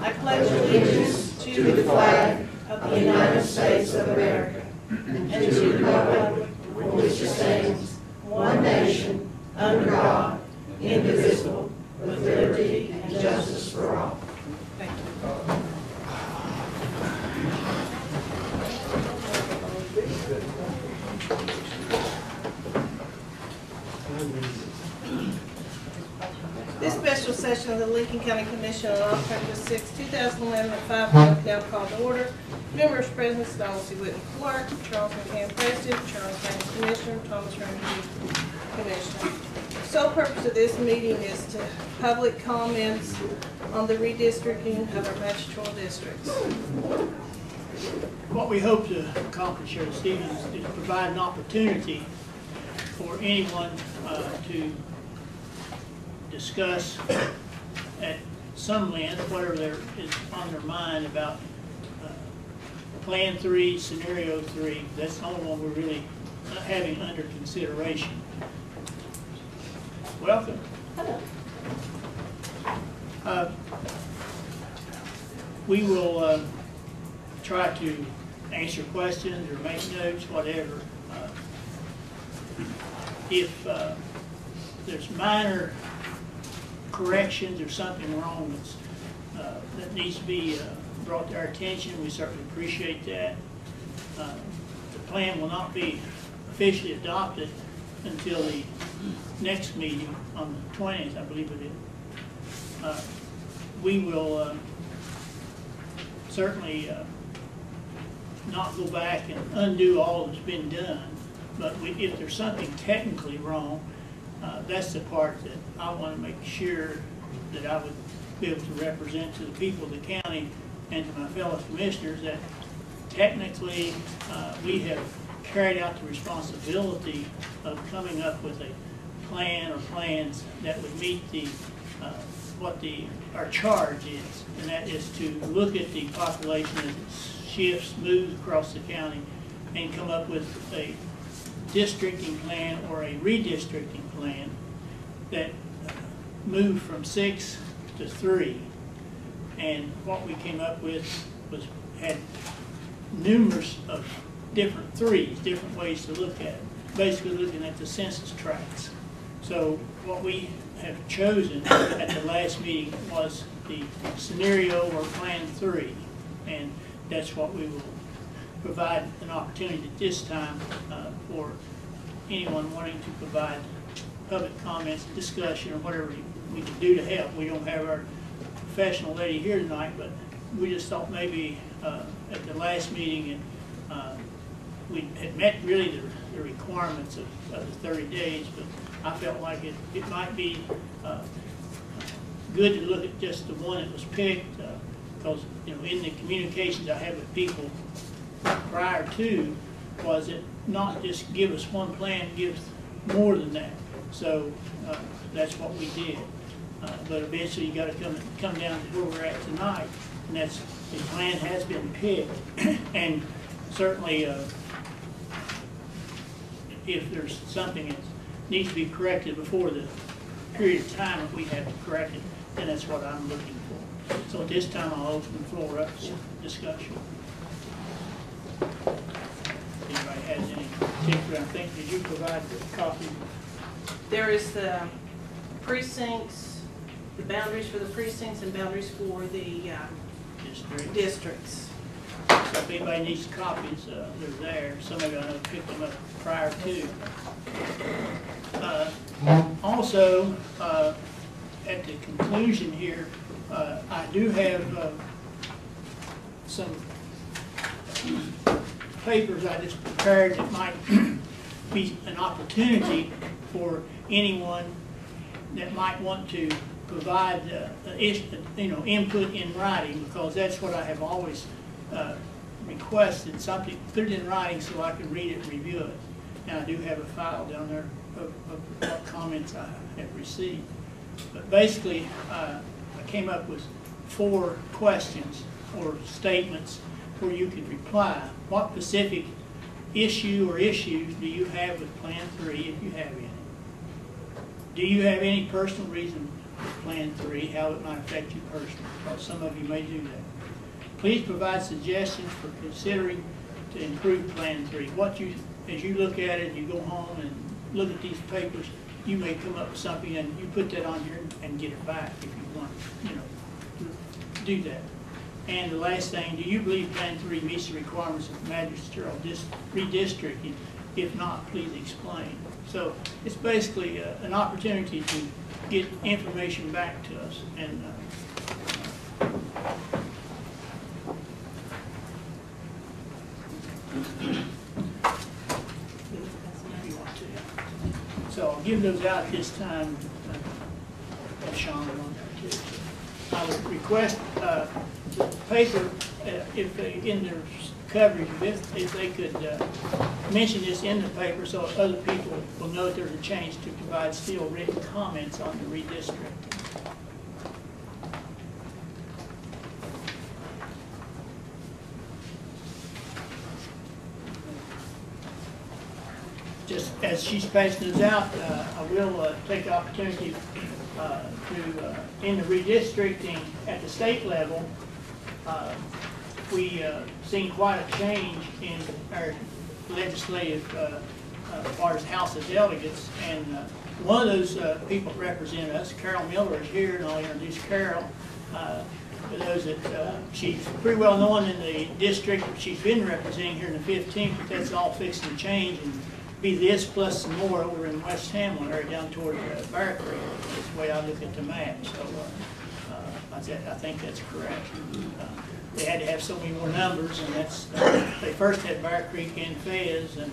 I pledge allegiance to the flag of the United States of America and to the republic for which it stands, one nation, under God, indivisible, with liberty and justice for all. Thank you. This special session of the Lincoln County Commission on October 6, 2011 at 5 o'clock now called to order. Members present: Donald C. Whitten, Clerk; Charles McCann, President; Charles Haynes, Commissioner; Thomas Rankin, Commissioner. The sole purpose of this meeting is to public comments on the redistricting of our magisterial districts. What we hope to accomplish here this evening is provide an opportunity for anyone to discuss at some length whatever there is on their mind about Plan 3, Scenario 3. That's the only one we're really having under consideration. Welcome. Hello. We will try to answer questions or make notes, whatever. If there's minor corrections or something wrong that needs to be brought to our attention, we certainly appreciate that. The plan will not be officially adopted until the next meeting on the 20th, I believe it is. We will certainly not go back and undo all that's been done, but if there's something technically wrong, that's the part that I want to make sure that I would be able to represent to the people of the county and to my fellow commissioners that technically we have carried out the responsibility of coming up with a plan or plans that would meet the what our charge is, and that is to look at the population as it shifts, moves across the county, and come up with a districting plan or a redistricting plan that moved from 6 to 3. And what we came up with had numerous of different 3s, different ways to look at it, basically looking at the census tracts. So what we have chosen at the last meeting was the scenario or Plan 3, and that's what we will provide an opportunity at this time for anyone wanting to provide public comments, discussion, or whatever we can do to help. We don't have our professional lady here tonight, but we just thought maybe at the last meeting we had met really the requirements of the 30 days, but I felt like it might be good to look at just the one that was picked, because in the communications I had with people prior to, was it not just give us one plan, give more than that. So that's what we did. But eventually you got to come down to where we're at tonight, and that's the plan has been picked, and certainly if there's something that needs to be corrected before the period of time that we have to correct it, then that's what I'm looking for. So at this time I'll open the floor up for discussion. Anybody has any particular? I think, did you provide the copy? There is the precincts, the boundaries for the precincts and boundaries for the districts. So if anybody needs copies, they're there. Somebody I know picked them up prior to. Also, at the conclusion here, I do have some papers I just prepared that might be an opportunity for anyone that might want to provide input in writing, because that's what I have always requested, something, put it in writing so I can read it and review it. And I do have a file down there of what comments I have received. But basically, I came up with 4 questions or statements where you could reply. What specific issue or issues do you have with Plan 3, if you have any? Do you have any personal reason with Plan 3, how it might affect you personally, because some of you may do that. Please provide suggestions for considering to improve Plan 3. As you look at it, you go home and look at these papers, you may come up with something and you put that on here and get it back if you want, to do that. And the last thing, do you believe Plan 3 meets the requirements of magisterial redistricting? If not, please explain. So it's basically an opportunity to get information back to us. And so I'll give those out this time. Sean on there too. I would request the paper, if they, in their coverage, if they could mention this in the paper so other people will know that there's a change, to provide still written comments on the redistricting. Just as she's passing those out, I will take the opportunity in the redistricting at the state level, we seen quite a change in our legislative as far as House of Delegates, and one of those people that represent us, Carol Miller, is here, and I'll introduce Carol. For those that she's pretty well known in the district that she's been representing here in the 15th, but that's all fixing to change and be this plus some more over in West Hamlin area down toward Bear Creek. That's the way I look at the map. So I think that's correct. They had to have so many more numbers, and that's they first had Bear Creek and Fez, and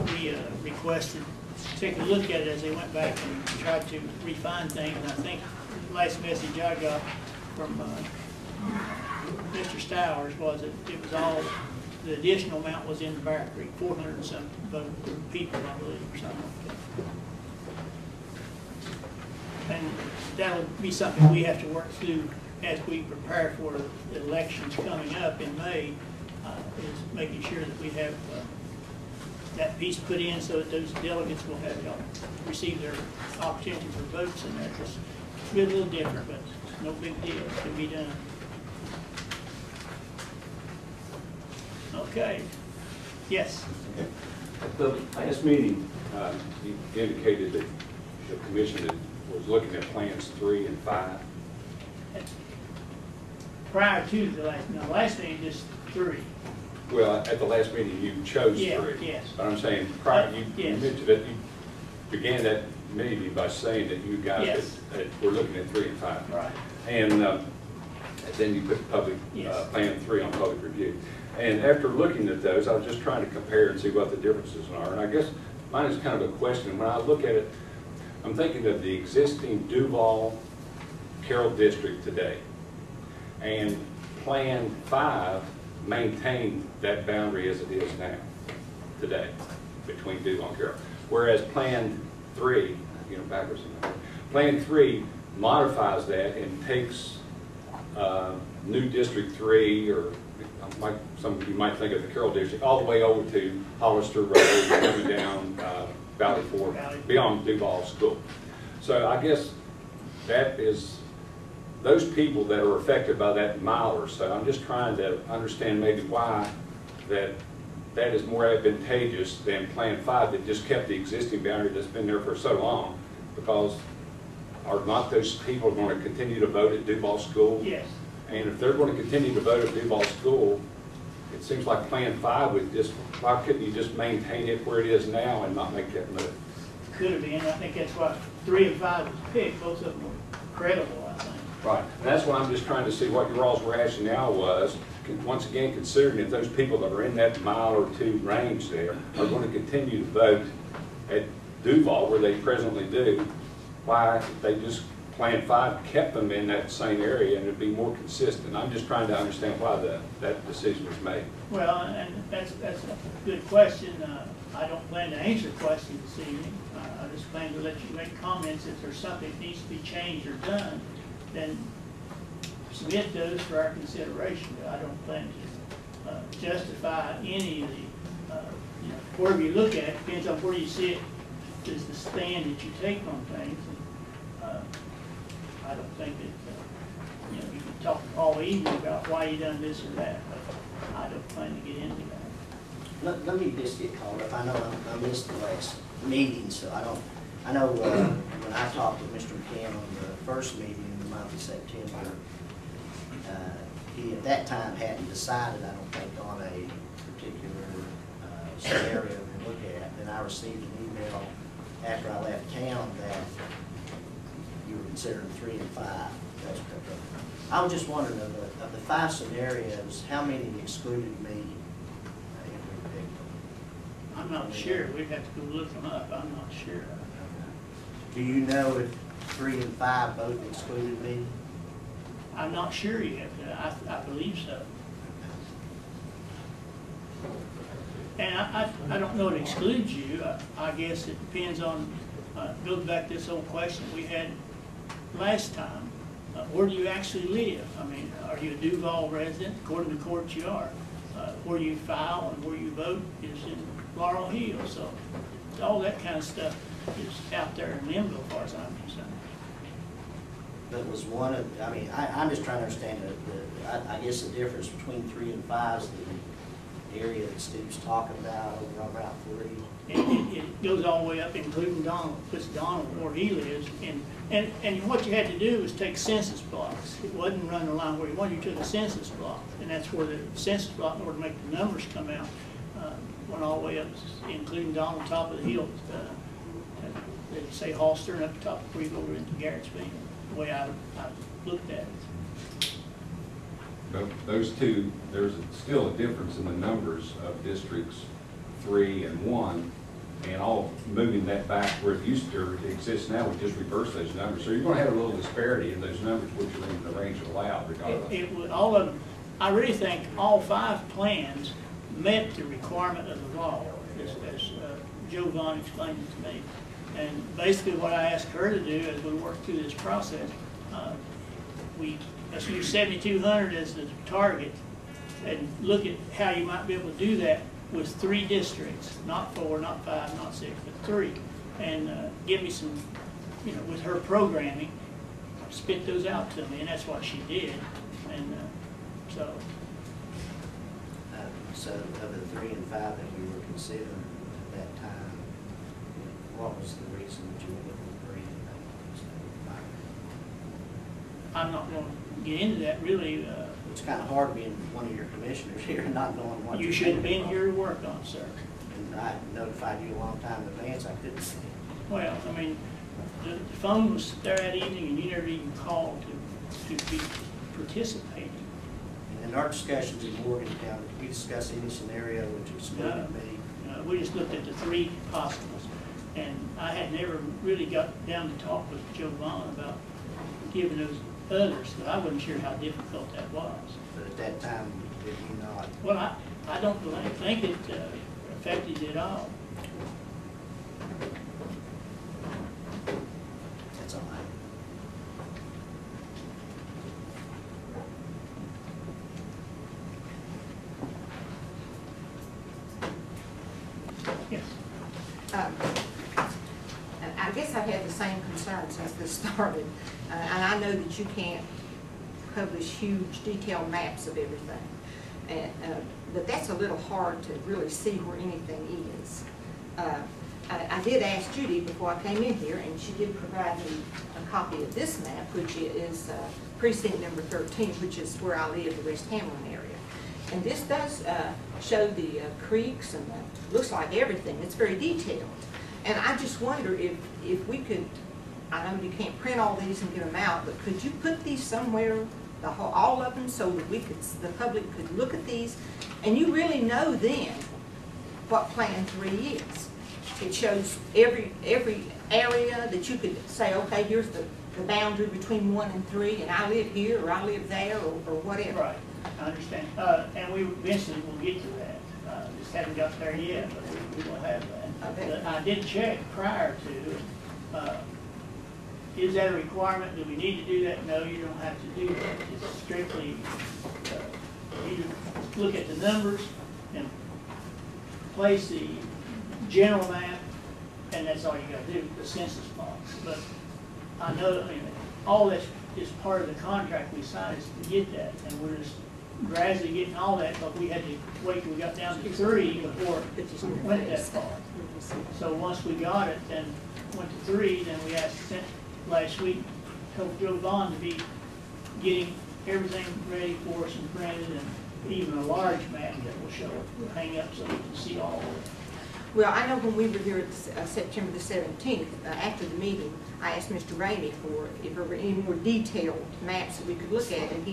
we requested to take a look at it as they went back and tried to refine things. And I think the last message I got from Mr. Stowers was that it was all, the additional amount was in Bear Creek, 400 and something people, I believe, or something like that. And that'll be something we have to work through as we prepare for the elections coming up in May, is making sure that we have that piece put in so that those delegates will have receive their opportunity for votes in there. Just be a little different, but no big deal. It can be done. Okay. Yes. At the last meeting, you indicated that the commission was looking at plans 3 and 5. Prior to the last meeting, just 3. Well, at the last meeting, you chose 3. Yes. But I'm saying, prior, you yes. mentioned that you began that meeting by saying that you guys yes. were looking at 3 and 5. Right. And then you put public yes. plan 3 on public review. And after looking at those, I was just trying to compare and see what the differences are. And I guess mine is kind of a question. When I look at it, I'm thinking of the existing Duval Carroll District today. And Plan 5 maintained that boundary as it is now, today, between Duval and Carroll. Whereas Plan 3, backwards, Plan 3 modifies that and takes new District 3, or some of you might think of the Carroll District, all the way over to Hollister Road, coming down Valley Fork, beyond Duval School. So I guess that is those people that are affected by that mile or so. I'm just trying to understand maybe why that is more advantageous than Plan 5 that just kept the existing boundary that's been there for so long, because are not those people going to continue to vote at Duval School? Yes. And if they're going to continue to vote at Duval School, it seems like Plan 5 would just, why couldn't you just maintain it where it is now and not make that move? Could have been. I think that's why 3 and 5 was picked. Both of them were credible, I think. Right. And that's why I'm just trying to see what your all's rationale was. Once again, considering if those people that are in that mile or 2 range there are going to continue to vote at Duval where they presently do, why they just Plan 5 kept them in that same area and it'd be more consistent. I'm just trying to understand why that decision was made. Well, and that's a good question. I don't plan to answer the question this evening. I just plan to let you make comments. If there's something that needs to be changed or done, then submit those for our consideration. I don't plan to justify any of the, wherever you look at it, depends on where you see it, is the stand that you take on things. I don't think that, you know, you can talk all evening about why you done this or that, but I don't plan to get into that. Let me just get caught up. I know I missed the last meeting, so I know when I talked to Mr. McCann on the first meeting in the month of September, he at that time hadn't decided, I don't think, on a particular scenario to look at. Then I received an email after I left town that you were considering 3 and 5. That's correct. I was just wondering, of the 5 scenarios, how many excluded me? I'm not sure. We'd have to go look them up. I'm not sure. Do you know if 3 and 5 both excluded me? I'm not sure yet, but I believe so. And I don't know it excludes you. I guess it depends on, goes back to this old question we had last time. Where do you actually live? I mean, are you a Duval resident? According to court, you are. Where you file and where you vote is in Laurel Hill. So all that kind of stuff is out there in limbo as far as I'm concerned. That was one of, I mean, I'm just trying to understand I guess the difference between 3 and 5 is the area that Steve's talking about over on Route 3. It goes all the way up, including Donald, puts Donald where he lives. And what you had to do was take census blocks. It wasn't run the line where you wanted. You took a census block, and that's where the census block, in order to make the numbers come out, went all the way up, including Donald, top of the hill. They'd say Halster, and up the top of Creek over into Garrett's Bend, the way I looked at it. Those two, there's still a difference in the numbers of districts 3 and 1, and all moving that back where it used to exist now, we just reverse those numbers. So you're going to have a little disparity in those numbers, which are in the range allowed regardless. It would, all of them, I really think all 5 plans met the requirement of the law, as Joe Vaughn explained it to me. And basically what I asked her to do as we work through this process, let's use 7,200 as the target and look at how you might be able to do that with 3 districts, not 4, not 5, not 6, but 3. And give me some, you know, with her programming, spit those out to me, and that's what she did. And so of the 3 and 5 that we were considering at that time, what was the reason that you were looking at 3 and 5? I'm not going to get into that really. It's kind of hard being one of your commissioners here and not knowing what You should have been here to work on, sir. And I notified you a long time in advance. I couldn't see it. Well, I mean, the phone was there that evening, and you never even called to be participating. And in our discussions in Morgantown, did we discuss any scenario which excluded me? We just looked at the 3 possibles, and I had never really got down to talk with Joe Vaughn about giving those others, but I wasn't sure how difficult that was. But at that time, did you not? Well, I don't think it affected it at all. That's all right. Yes. I guess I've had the same concern since this started, and I know that you can't publish huge detailed maps of everything, but that's a little hard to really see where anything is. I did ask Judy before I came in here, and she did provide me a copy of this map, which is precinct number 13, which is where I live, the West Hamlin area. And this does show the creeks and looks like everything. It's very detailed. And I just wonder if we could, I know you can't print all these and get them out, but could you put these somewhere, all of them, so that the public could look at these, and you really know then what Plan 3 is. It shows every area that you could say, okay, here's the boundary between 1 and 3, and I live here, or I live there, or whatever. Right, I understand. And we eventually will get to that. Just haven't got there yet, but we will have that. Okay. But I did check prior to, is that a requirement? Do we need to do that? No, you don't have to do that. It's strictly, you look at the numbers and place the general map, and that's all you got to do, the census box. But I know, I mean, all that's is part of the contract we signed is to get that, and we're just gradually getting all that, but we had to wait till we got down to 3 before we went that far. So once we got it, then went to 3, then we asked last week, helped Joe Vaughn to be getting everything ready for us and printed, and even a large map that will show it, hang up so we can see all of it. Well, I know when we were here at September the 17th, after the meeting, I asked Mr. Ramey for if there were any more detailed maps that we could look at, and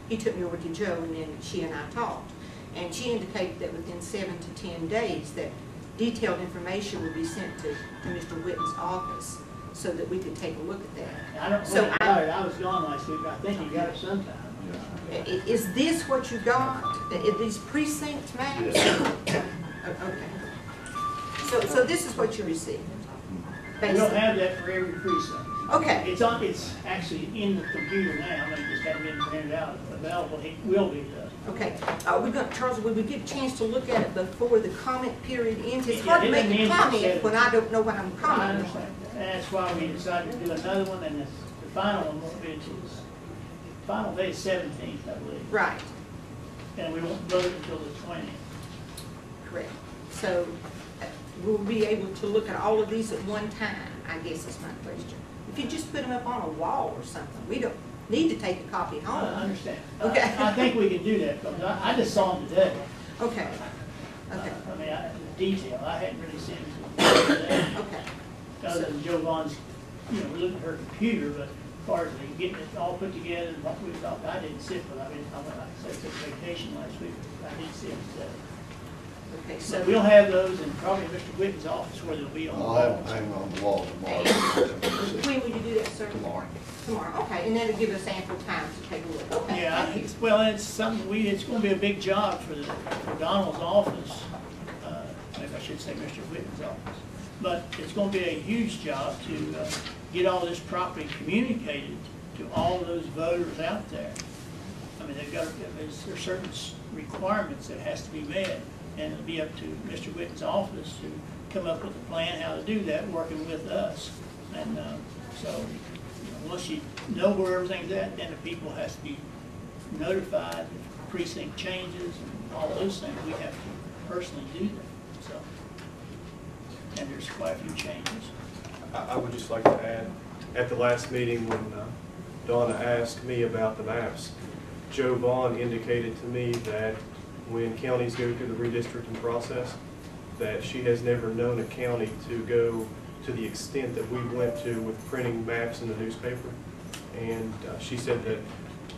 he took me over to Joe, and then she and I talked. And she indicated that within 7 to 10 days that detailed information would be sent to Mr. Whitten's office so that we could take a look at that. I don't know So about it. I was gone last week, but I think you got it sometime. Is this what you got? Are these precinct maps? Yeah. Okay. So this is what you received? We don't have that for every precinct. Okay. It's actually in the computer now, I mean, it just hasn't been printed out, available, it will be though. Okay. Charles, would we get a chance to look at it before the comment period ends? It's Yeah, hard to it make a ends at comment 7. when I don't know what I'm I commenting on. understand, and that's why we decided to do another one, and the final one won't be until, the final day is 17th, I believe. Right. And we won't vote until the 20th. Correct. So we'll be able to look at all of these at one time, I guess is my question. If you just put them up on a wall or something, we don't need to take a copy I home. understand. Okay. I think we can do that, because I just saw them today. Okay. Okay. I mean, the detail, I hadn't really seen it today. Okay. Other than Joe Vaughn's, looking at her computer, but as far as getting it all put together and what we thought, I didn't sit with it. I mean, I went, like I said, took vacation last week, I didn't see it today. Okay. So So we'll have those in probably Mr. Whitten's office where they'll be on the I'll have wall. them hanging on the wall tomorrow. when will you do that, sir? Tomorrow. Tomorrow. Okay. And that'll give us ample time to take a look. Okay. Yeah, Thank you. well, it's something it's gonna be a big job for Donald's office, maybe I should say Mr. Whitten's office. But it's gonna be a huge job to get all this properly communicated to all those voters out there. I mean, there's certain requirements that has to be met, and it'll be up to Mr. Whitten's office to come up with a plan how to do that, working with us. And so, once you know where everything's at, then the people has to be notified if precinct changes and all those things. We have to personally do that, so. And there's quite a few changes. I would just like to add, at the last meeting when Donna asked me about the maps, Joe Vaughn indicated to me that when counties go through the redistricting process, that she has never known a county to go to the extent that we went to with printing maps in the newspaper. And she said that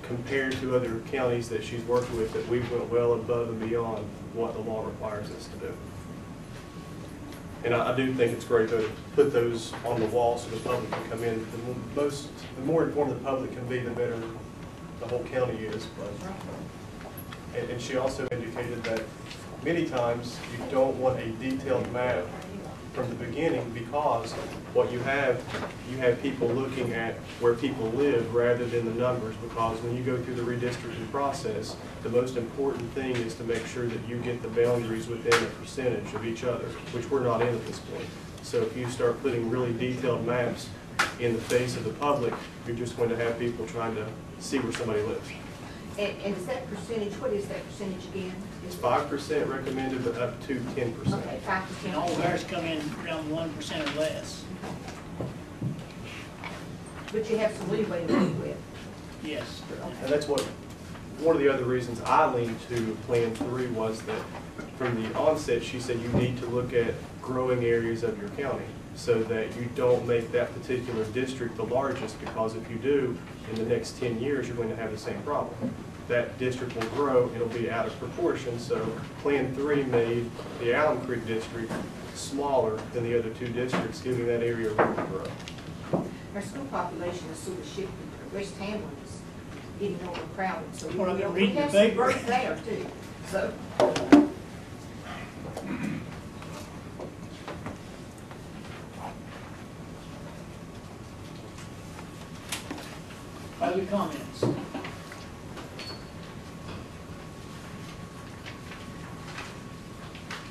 compared to other counties that she's worked with, that we went well above and beyond what the law requires us to do. And I do think it's great to put those on the wall so the public can come in. The more informed the public can be, the better the whole county is. But, and she also indicated that many times you don't want a detailed map from the beginning, because what you have people looking at where people live rather than the numbers, because when you go through the redistricting process, the most important thing is to make sure that you get the boundaries within a percentage of each other, which we're not in at this point. So if you start putting really detailed maps in the face of the public, you're just going to have people trying to see where somebody lives. And is that percentage, what is that percentage again? It's 5% recommended, but up to 10%. Okay, 5%. And all of ours come in around 1% or less. But you have some leeway to work with. Yes. And that's what, one of the other reasons I leaned to Plan 3 was that from the onset, she said you need to look at growing areas of your county so that you don't make that particular district the largest, because if you do, in the next 10 years, you're going to have the same problem. That district will grow, it'll be out of proportion, so Plan 3 made the Allen Creek district smaller than the other two districts, giving that area room to grow. Our school population is sort of shifting. West Hamlin is getting overcrowded, so Well, I've been we reading the have some paper. growth there too. So, Other comments?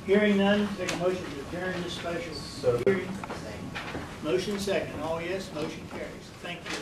Hearing none, take a motion to adjourn this special So- hearing. Motion second, all yes, motion carries. Thank you.